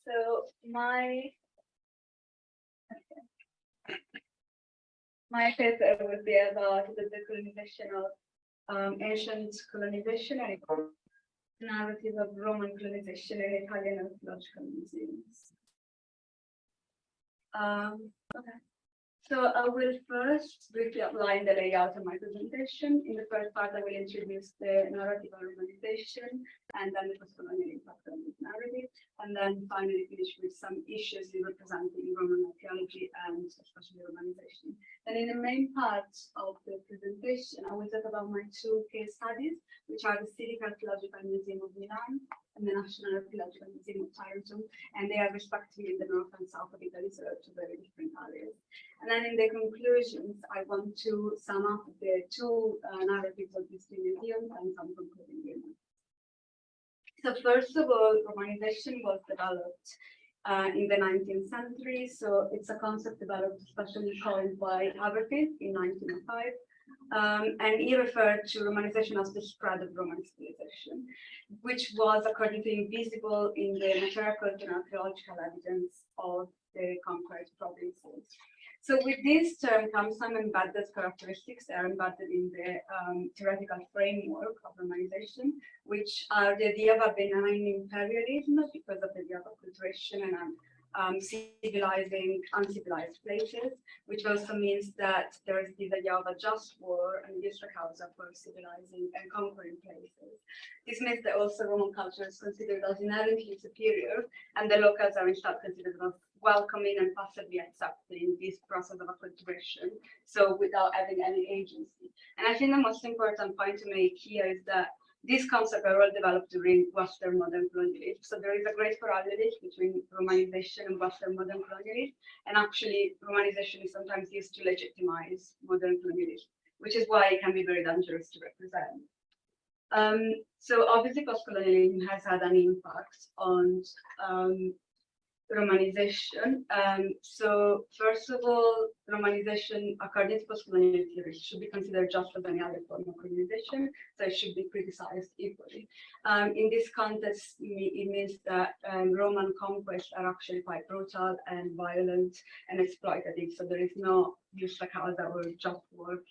So my paper would be about the decolonization of ancient colonization and narrative of Roman colonization in Italian archaeological museums. Okay. So I will first briefly outline the layout of my presentation. In the first part, I will introduce the narrative of romanization and then the post-colonial impact on this narrative, and then finally finish with some issues representing Roman archaeology and especially romanization. And in the main part of the presentation, I will talk about my two case studies, which are the Civic Archaeological Museum of Milan and the National Archaeological Museum of Taranto, and they are respectively in the north and south of Italy, so two very different areas. And then in the conclusions, I want to sum up the two narratives of these two museums and some concluding remarks. So first of all, romanization was developed in the 19th century. So it's a concept developed especially coined by Haberfield in 1905. And he referred to romanization as the spread of Roman civilization, which was, according to him, visible in the material, cultural, and archaeological evidence of the conquered provinces. So with this term comes some embedded characteristics that are embedded in the theoretical framework of romanization, which are the idea of a benign imperialism because of the idea of acculturation and civilizing uncivilized places, which also means that there is this idea of a just war and just causa for civilizing and conquering places. This means that also Roman culture is considered as inherently superior, and the locals are instead considered as welcoming and passively accepting this process of acculturation, so without having any agency. And I think the most important point to make here is that these concepts are all developed during Western modern colonialism. So there is a great parallel between romanization and Western modern colonialism, and actually romanization is sometimes used to legitimize modern colonialism, which is why it can be very dangerous to represent. So obviously post-colonialism has had an impact on romanization. So first of all, romanization, according to post-colonial theories, should be considered just as any other form of colonization, so it should be criticized equally. In this context, it means that Roman conquests are actually quite brutal and violent and exploitative, so there is no use causa or just work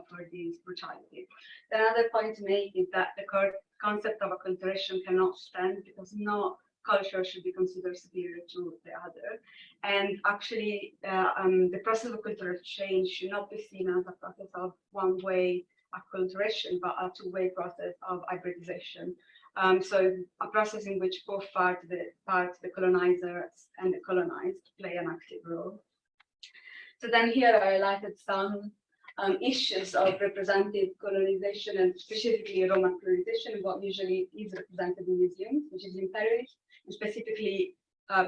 for this brutality. The other point to make is that the concept of acculturation cannot stand because no culture should be considered superior to the other. And actually, the process of cultural change should not be seen as a process of one-way acculturation, but a two-way process of hybridization. So a process in which both parts, the colonizers and the colonized, play an active role. So then here I highlighted some issues of representative colonization and specifically Roman colonization, what usually is represented in museums, which is imperialism, specifically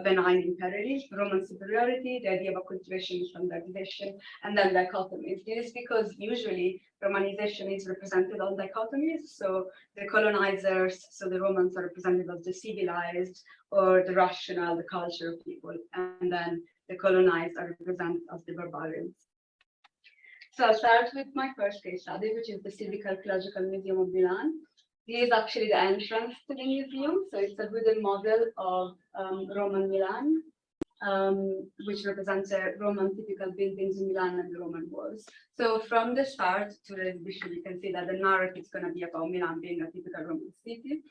benign imperialism, Roman superiority, the idea of acculturation, standardization, and then dichotomies. This is because usually Romanization is represented on dichotomies. So the colonizers, so the Romans are represented as the civilized or the rational, the culture of people, and then the colonized are represented as the barbarians. So I'll start with my first case study, which is the Civic Archaeological Museum of Milan. This is actually the entrance to the museum. So it's a wooden model of Roman Milan, which represents the Roman typical buildings in Milan and the Roman walls. So from the start to the exhibition, you can see that the narrative is going to be about Milan being a typical Roman city.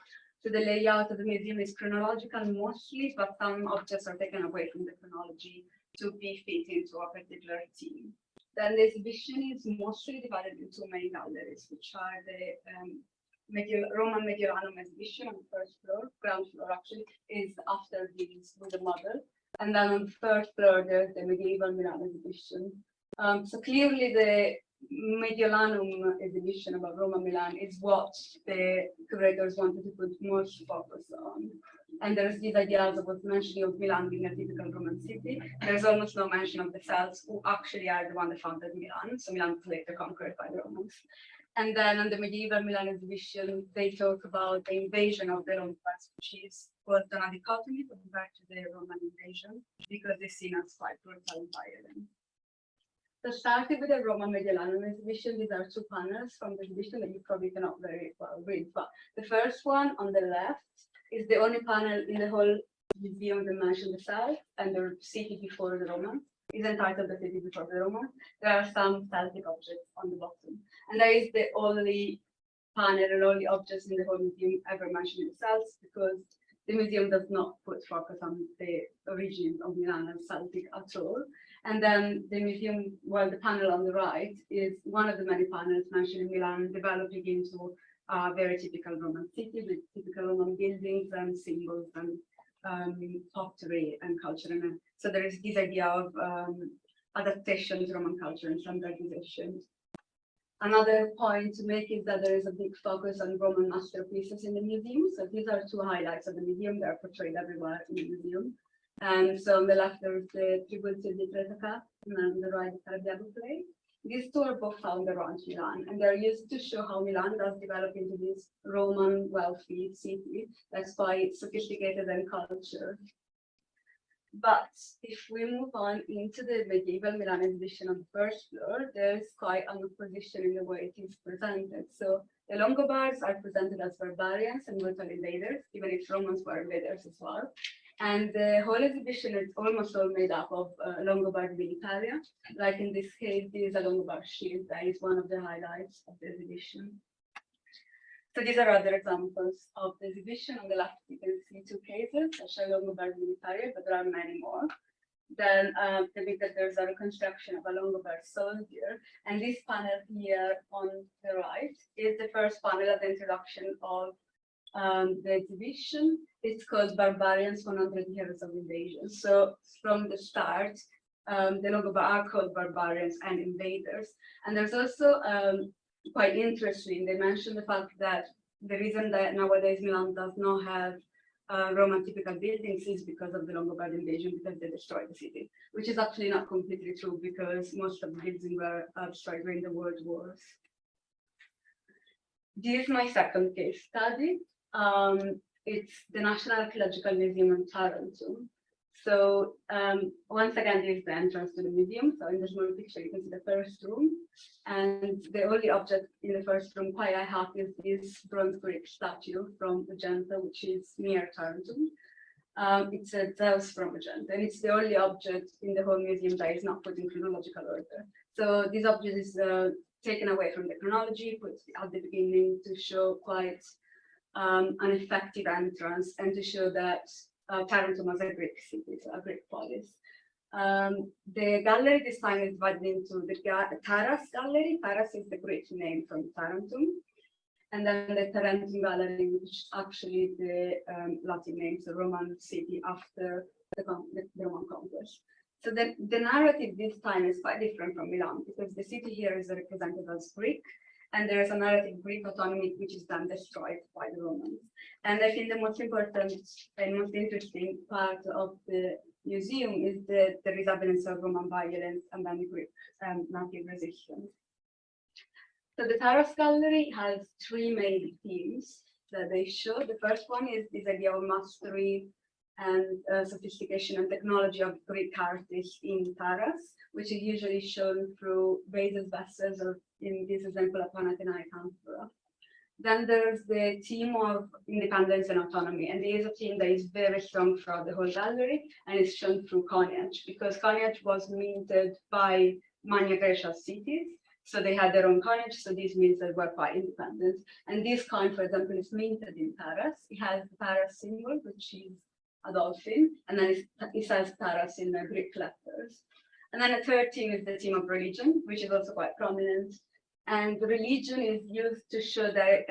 So the layout of the museum is chronological mostly, but some objects are taken away from the chronology to be fit into a particular theme. Then the exhibition is mostly divided into main galleries, which are the Roman Mediolanum exhibition on the first floor. Ground floor actually is after this with the model. And then on the third floor, there's the medieval Milan exhibition. So clearly the Mediolanum exhibition about Roma Milan is what the curators wanted to put most focus on. And there's these ideas of what's mentioning of Milan being a typical Roman city. There's almost no mention of the Celts, who actually are the one that founded Milan. So Milan was later conquered by the Romans. And then on the medieval Milan exhibition, they talk about the invasion of the Romans, which was done a dichotomy compared to the Roman invasion, because it's seen as quite brutal and violent. So starting with the Roman Mediolanum exhibition, these are two panels from the exhibition that you probably cannot very well read. But the first one on the left is the only panel in the whole museum that mention the South and the city before the Romans. Is entitled The City Before the Romans. There are some Celtic objects on the bottom. And that is the only panel and only objects in the whole museum ever mentioning the Celts, because the museum does not put focus on the origins of Milan and Celtic at all. And then the museum, well, the panel on the right is one of the many panels mentioning Milan developing into a very typical Roman city with typical Roman buildings and symbols and pottery and culture. And so there is this idea of adaptation to Roman culture and standardization. Another point to make is that there is a big focus on Roman masterpieces in the museum. So these are two highlights of the museum. They are portrayed everywhere in the museum. And so on the left, there is the Tributo di Tretoca, and on the right, the Cardiago play. These two are both found around Milan, and they're used to show how Milan does develop into this Roman wealthy city that's quite sophisticated and cultured. But if we move on into the medieval Milan exhibition on the first floor, there's quite an opposition in the way it is presented. So the Longobards are presented as barbarians and brutal invaders, even if Romans were invaders as well. And the whole exhibition is almost all made up of Longobard militaria. Like in this case, this is a Longobard shield that is one of the highlights of the exhibition. So these are other examples of the exhibition. On the left, you can see two cases that show Longobard militaria, but there are many more. Then the bit that there's a reconstruction of a Longobard soldier. And this panel here on the right is the first panel of the introduction of the exhibition. It's called Barbarians 100 Years of Invasion. So from the start, the Longobards are called barbarians and invaders. And there's also quite interesting, they mentioned the fact that the reason that nowadays Milan does not have Roman typical buildings is because of the Longobard invasion, because they destroyed the city, which is actually not completely true, because most of the buildings were destroyed during the World Wars. This is my second case study. It's the National Archaeological Museum in Taranto. So once again, this is the entrance to the museum. So in the small picture, you can see the first room. And the only object in the first room, quite I have, is this bronze Greek statue from Magenta, which is near Taranto. It's a Zeus from Magenta, and it's the only object in the whole museum that is not put in chronological order. So this object is taken away from the chronology, put at the beginning to show quite an effective entrance and to show that Taranto was a Greek city, so a Greek polis. The gallery this time is divided into the Taras gallery. Taras is the Greek name from Taranto. And then the Tarentum gallery, which is actually the Latin name, so Roman city after the Roman conquest. So the narrative this time is quite different from Milan, because the city here is represented as Greek, and there's a narrative Greek autonomy which is then destroyed by the Romans. And I think the most important and most interesting part of the museum is that there is evidence of Roman violence and then Greek native resistance. So the Taras Gallery has three main themes that they show. The first one is this idea of mastery and sophistication and technology of Greek artists in Taras, which is usually shown through vases, vessels, or in this example, a Panathinaik amphora. Then there's the theme of independence and autonomy, and there is a theme that is very strong throughout the whole gallery, and it's shown through coinage, because coinage was minted by Magna Graecia cities. So they had their own coinage, so this means that we're quite independent. And this coin, for example, is minted in Taras. It has the Taras symbol, which is a dolphin, and then it says Taras in the Greek letters. And then the third theme is the theme of religion, which is also quite prominent. And religion is used to show that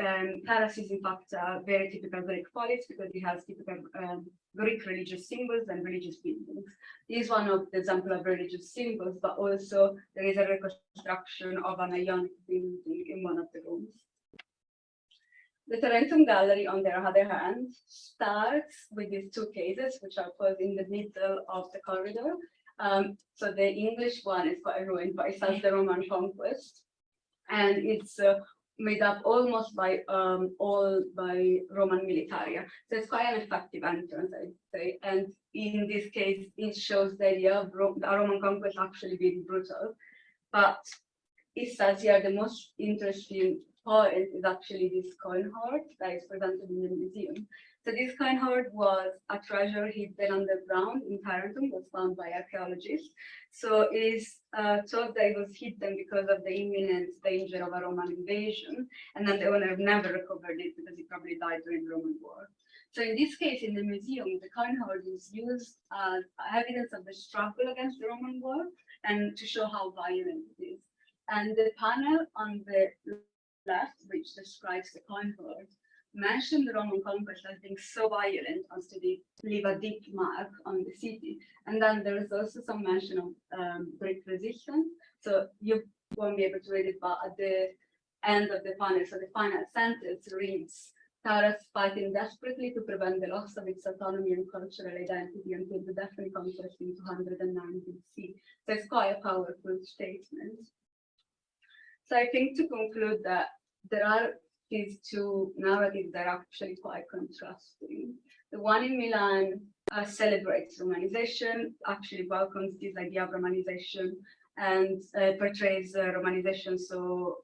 Taras is in fact a very typical Greek polis, because it has typical Greek religious symbols and religious buildings. This is one of the example of religious symbols, but also there is a reconstruction of an Ionic building in one of the rooms. The Tarentum Gallery, on the other hand, starts with these two cases, which are put in the middle of the corridor. So the English one is quite ruined, but it says the Roman conquest. And it's made up almost by all by Roman militaria. So it's quite an effective entrance, I'd say. And in this case, it shows the idea of the Roman conquest actually being brutal. But it says here the most interesting point is actually this coin hoard that is presented in the museum. So this coin hoard was a treasure hidden underground in Tarentum, was found by archaeologists. So it is thought that it was hidden because of the imminent danger of a Roman invasion, and then the owner never recovered it because he probably died during the Roman war. So in this case, in the museum, the coin hoard is used as evidence of the struggle against the Roman war and to show how violent it is. And the panel on the left, which describes the coin hoard, mentioned the Roman conquest as being so violent as to leave a deep mark on the city. And then there is also some mention of Greek resistance. So you won't be able to read it, but at the end of the panel, so the final sentence reads, Taras fighting desperately to prevent the loss of its autonomy and cultural identity until the definite conquest in 209 BC. So it's quite a powerful statement. So I think to conclude that there are these two narratives that are actually quite contrasting. The one in Milan celebrates Romanization, actually welcomes this idea of Romanization and portrays Romanization, so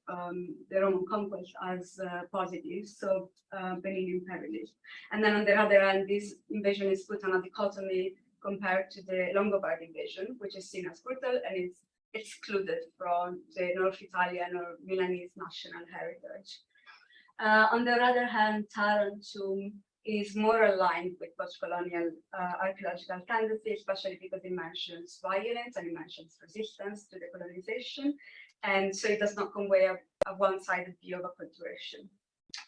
the Roman conquest as positive, so Benin imperialist. And then on the other hand, this invasion is put on a dichotomy compared to the Longobards invasion, which is seen as brutal and is excluded from the North Italian or Milanese national heritage. On the other hand, Tarentum is more aligned with post-colonial archaeological tendency, especially because it mentions violence and it mentions resistance to decolonization, and so it does not convey a one-sided view of acculturation.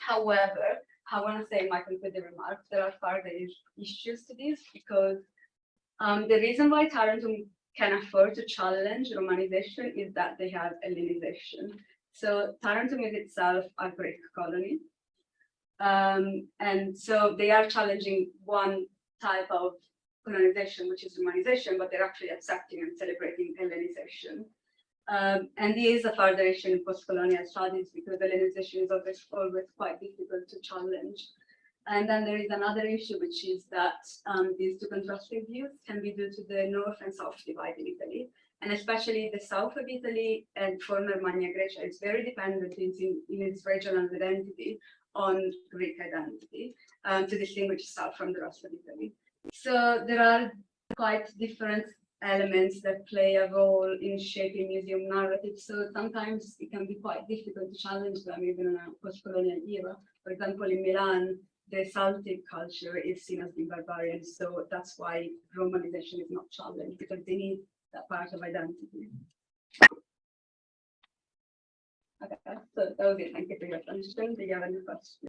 However, I want to say in my concluding remarks, there are further issues to this, because the reason why Tarentum can afford to challenge Romanization is that they have Hellenization. So Tarentum is itself a Greek colony. And so they are challenging one type of colonization, which is Romanization, but they're actually accepting and celebrating Hellenization. And this is a further issue in post-colonial studies, because Hellenization is always quite difficult to challenge. And then there is another issue, which is that these two contrasting views can be due to the north and south divide in Italy. And especially the south of Italy and former Magna Graecia is very dependent in its regional identity on Greek identity to distinguish itself from the rest of Italy. So there are quite different elements that play a role in shaping museum narratives. So sometimes it can be quite difficult to challenge them even in a post-colonial era. For example, in Milan, the Celtic culture is seen as being barbarian. So that's why Romanization is not challenged, because they need that part of identity. Okay, so that was it. Thank you for your attention. Do you have any questions?